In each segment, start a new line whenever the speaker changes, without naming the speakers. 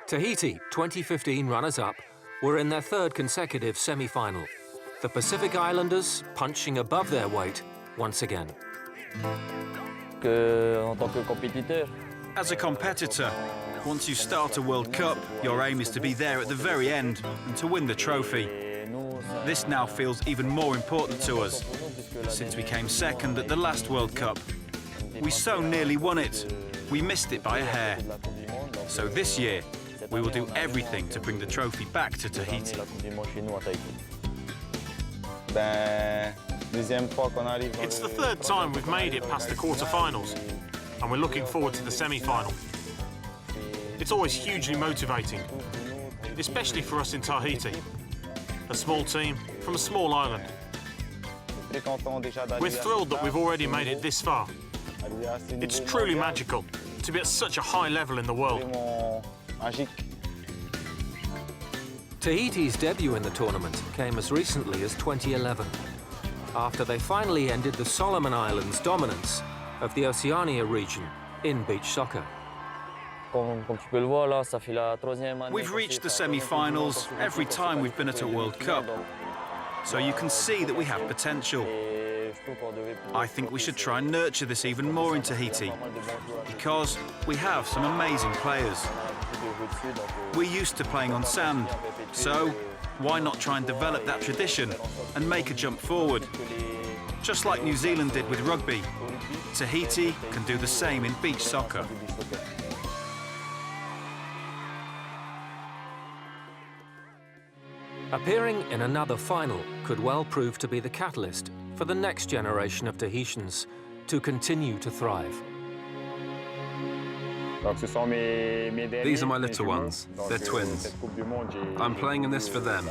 Tahiti, 2015 runners-up, were in their third consecutive semi-final. The Pacific Islanders punching above their weight once again.
As a competitor, once you start a World Cup, your aim is to be there at the very end and to win the trophy. This now feels even more important to us, since we came second at the last World Cup. We so nearly won it. We missed it by a hair. So this year, we will do everything to bring the trophy back to Tahiti.
It's the third time we've made it past the quarter-finals, and we're looking forward to the semi-final. It's always hugely motivating, especially for us in Tahiti, a small team from a small island. We're thrilled that we've already made it this far. It's truly magical to be at such a high level in the world.
Tahiti's debut in the tournament came as recently as 2011, after they finally ended the Solomon Islands' dominance of the Oceania region in beach soccer.
We've reached the semi-finals every time we've been at a World Cup, so you can see that we have potential. I think we should try and nurture this even more in Tahiti, because we have some amazing players. We're used to playing on sand, so why not try and develop that tradition and make a jump forward? Just like New Zealand did with rugby, Tahiti can do the same in beach soccer.
Appearing in another final could well prove to be the catalyst for the next generation of Tahitians to continue to thrive.
These are my little ones. They're twins. I'm playing in this for them,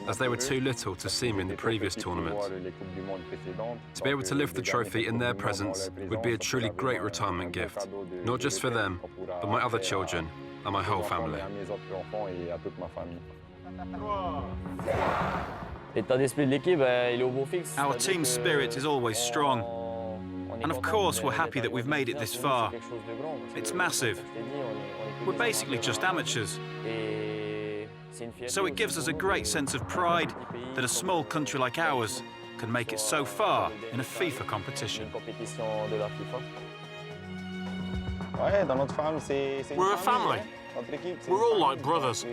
as they were too little to see me in the previous tournament. To be able to lift the trophy in their presence would be a truly great retirement gift, not just for them, but my other children and my whole family.
Our team spirit is always strong. And of course, we're happy that we've made it this far. It's massive. We're basically just amateurs. So it gives us a great sense of pride that a small country like ours can make it so far in a FIFA competition.
We're a family. We're all like brothers.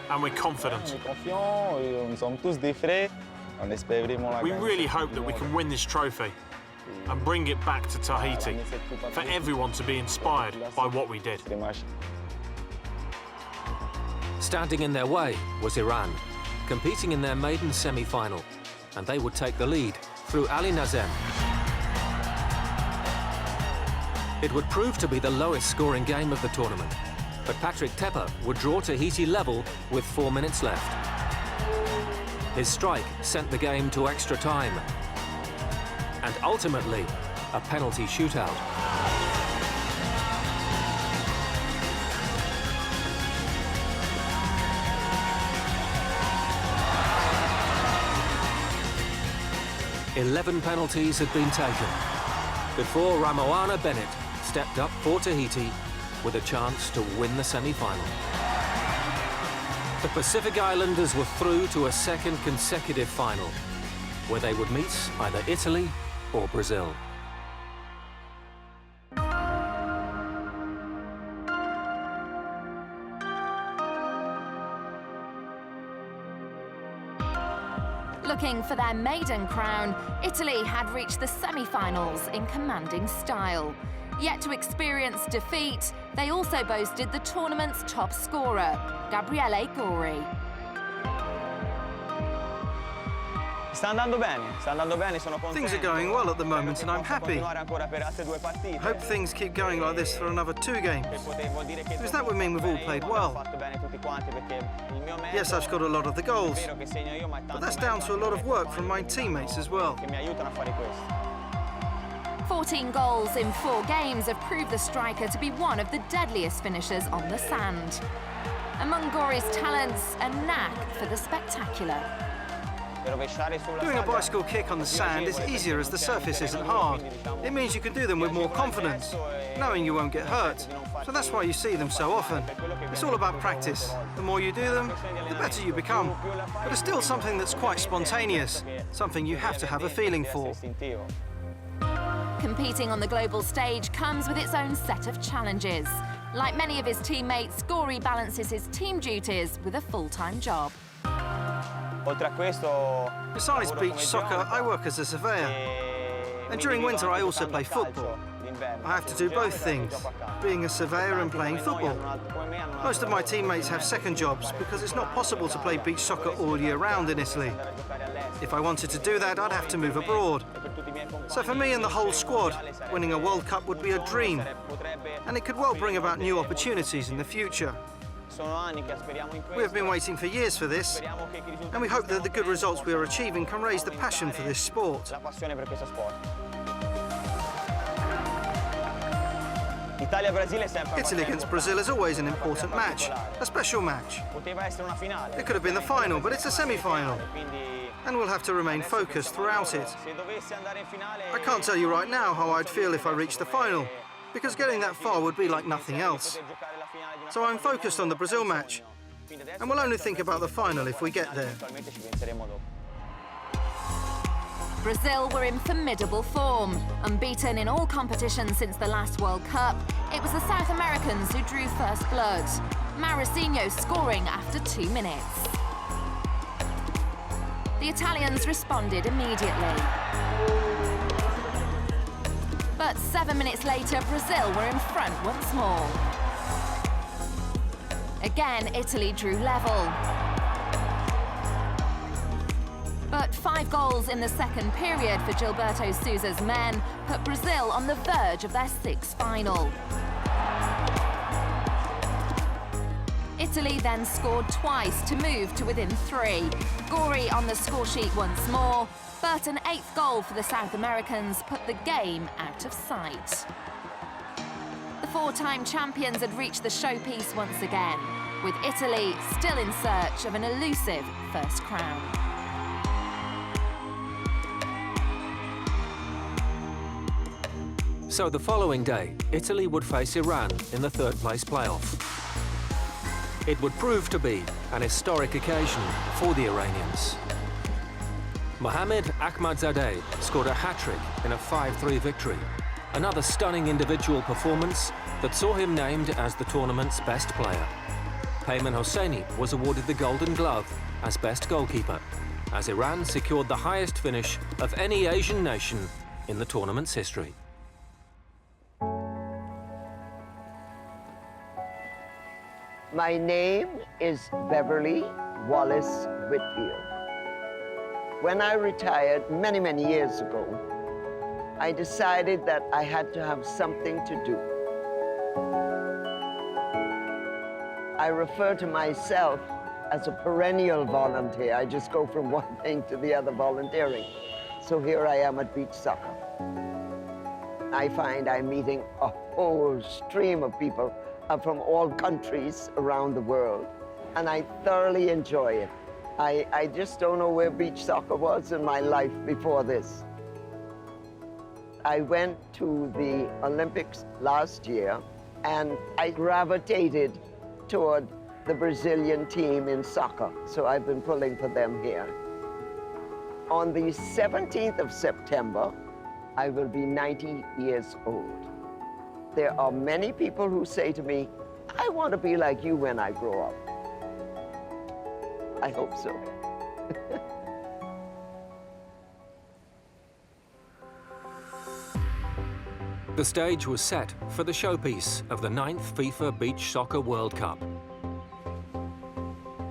And we're confident. We really hope that we can win this trophy and bring it back to Tahiti for everyone to be inspired by what we did.
Standing in their way was Iran, competing in their maiden semi-final, and they would take the lead through Ali Nazem. It would prove to be the lowest scoring game of the tournament, but Patrick Tepper would draw Tahiti level with 4 minutes left. His strike sent the game to extra time, and ultimately, a penalty shootout. "11 penalties had been taken before Ramoana Bennett stepped up for Tahiti with a chance to win the semi-final. The Pacific Islanders were through to a second consecutive final, where they would meet either Italy or Brazil.
Looking for their maiden crown, Italy had reached the semi-finals in commanding style. Yet to experience defeat, they also boasted the tournament's top scorer, Gabriele Gori.
Things are going well at the moment and I'm happy. Hope things keep going like this for another 2 games. Because that would mean we've all played well. Yes, I've scored a lot of the goals, but that's down to a lot of work from my teammates as well.
14 goals in 4 games have proved the striker to be one of the deadliest finishers on the sand. Among Gori's talents, a knack for the spectacular.
Doing a bicycle kick on the sand is easier as the surface isn't hard. It means you can do them with more confidence, knowing you won't get hurt. So that's why you see them so often. It's all about practice. The more you do them, the better you become. But it's still something that's quite spontaneous, something you have to have a feeling for.
Competing on the global stage comes with its own set of challenges. Like many of his teammates, Gory balances his team duties with a full-time job.
Besides beach soccer, I work as a surveyor. And during winter, I also play football. I have to do both things, being a surveyor and playing football. Most of my teammates have second jobs because it's not possible to play beach soccer all year round in Italy. If I wanted to do that, I'd have to move abroad. So for me and the whole squad, winning a World Cup would be a dream. And it could well bring about new opportunities in the future. We have been waiting for years for this, and we hope that the good results we are achieving can raise the passion for this sport. Italy against Brazil is always an important match, a special match. It could have been the final, but it's a semi-final, and we'll have to remain focused throughout it. I can't tell you right now how I'd feel if I reached the final, because getting that far would be like nothing else. So I'm focused on the Brazil match, and we'll only think about the final if we get there.
Brazil were in formidable form. Unbeaten in all competitions since the last World Cup, it was the South Americans who drew first blood. Mauricinho scoring after 2 minutes. The Italians responded immediately. But 7 minutes later, Brazil were in front once more. Again, Italy drew level. But 5 goals in the second period for Gilberto Sousa's men put Brazil on the verge of their 6th final. Italy then scored twice to move to within 3. Gory on the scoresheet once more, but an 8th goal for the South Americans put the game out of sight. The 4-time champions had reached the showpiece once again, with Italy still in search of an elusive first crown.
So the following day, Italy would face Iran in the 3rd place playoff. It would prove to be an historic occasion for the Iranians. Mohamed Ahmadzadeh scored a hat-trick in a 5-3 victory. Another stunning individual performance that saw him named as the tournament's best player. Peyman Hosseini was awarded the Golden Glove as best goalkeeper, as Iran secured the highest finish of any Asian nation in the tournament's history.
My name is Beverly Wallace Whitfield. When I retired many, many years ago, I decided that I had to have something to do. I refer to myself as a perennial volunteer. I just go from one thing to the other volunteering. So here I am at beach soccer. I find I'm meeting a whole stream of people from all countries around the world, and I thoroughly enjoy it. I just don't know where beach soccer was in my life before this. I went to the Olympics last year, and I gravitated toward the Brazilian team in soccer, so I've been pulling for them here. On the 17th of September, I will be 90 years old. There are many people who say to me, I want to be like you when I grow up. I hope so.
The stage was set for the showpiece of the 9th FIFA Beach Soccer World Cup.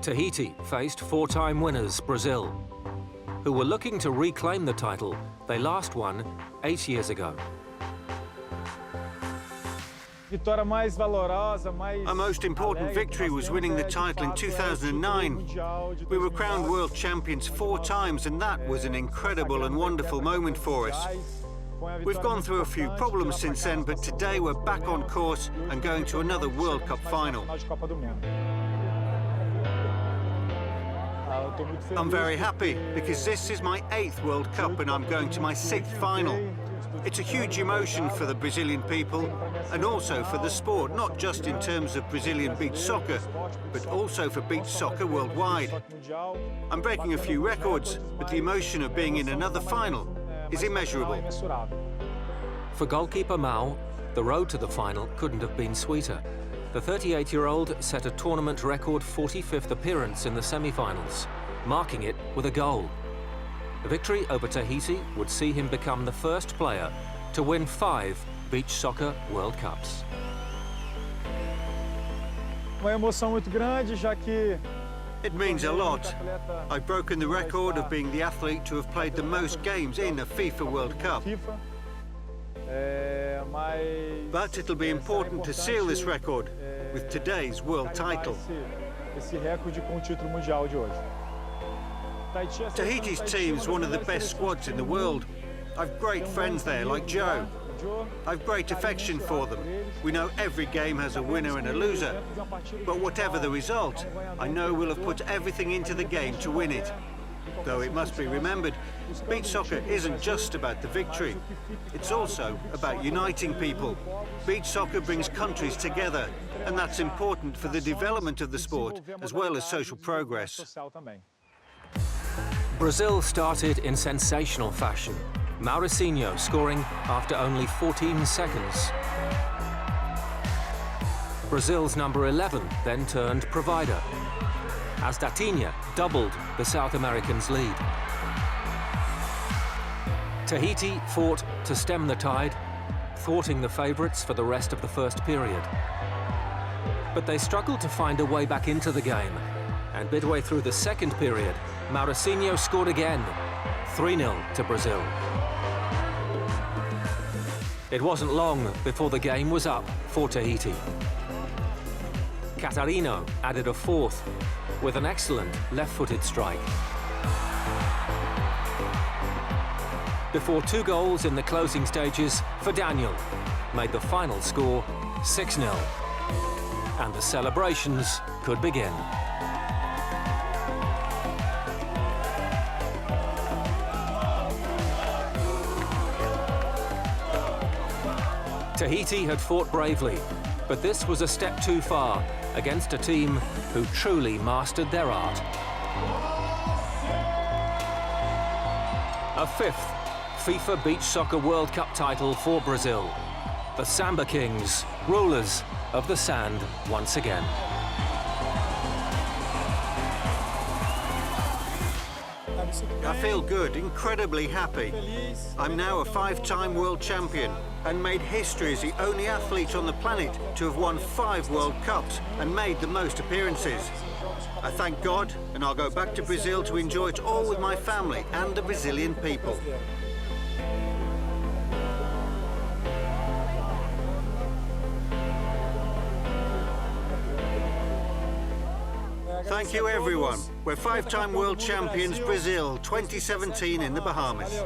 Tahiti faced 4-time winners Brazil, who were looking to reclaim the title they last won 8 years ago.
Our most important victory was winning the title in 2009. We were crowned world champions 4 times, and that was an incredible and wonderful moment for us. We've gone through a few problems since then, but today we're back on course and going to another World Cup final.
I'm very happy because this is my 8th World Cup and I'm going to my 6th final. It's a huge emotion for the Brazilian people and also for the sport, not just in terms of Brazilian beach soccer, but also for beach soccer worldwide. I'm breaking a few records, but the emotion of being in another final is immeasurable.
For goalkeeper Mao, the road to the final couldn't have been sweeter. The 38-year-old set a tournament record 45th appearance in the semi-finals, marking it with a goal. The victory over Tahiti would see him become the first player to win 5 Beach Soccer World Cups.
It means a lot. I've broken the record of being the athlete to have played the most games in a FIFA World Cup. But it'll be important to seal this record with today's world title. Tahiti's team's one of the best squads in the world. I've great friends there, like Joe. I've great affection for them. We know every game has a winner and a loser. But whatever the result, I know we'll have put everything into the game to win it. Though it must be remembered, beach soccer isn't just about the victory. It's also about uniting people. Beach soccer brings countries together, and that's important for the development of the sport, as well as social progress.
Brazil started in sensational fashion, Mauricinho scoring after only 14 seconds. Brazil's number 11 then turned provider, as Datinha doubled the South Americans' lead. Tahiti fought to stem the tide, thwarting the favourites for the rest of the first period. But they struggled to find a way back into the game, and midway through the second period, Mauricinho scored again, 3-0 to Brazil. It wasn't long before the game was up for Tahiti. Catarino added a 4th with an excellent left-footed strike. Before 2 goals in the closing stages for Daniel made the final score 6-0. And the celebrations could begin. Tahiti had fought bravely, but this was a step too far against a team who truly mastered their art. A 5th FIFA Beach Soccer World Cup title for Brazil. The Samba Kings, rulers of the sand once again.
I feel good, incredibly happy. I'm now a 5-time world champion and made history as the only athlete on the planet to have won 5 World Cups and made the most appearances. I thank God, and I'll go back to Brazil to enjoy it all with my family and the Brazilian people. Thank you, everyone. We're 5-time world champions, Brazil, 2017 in the Bahamas.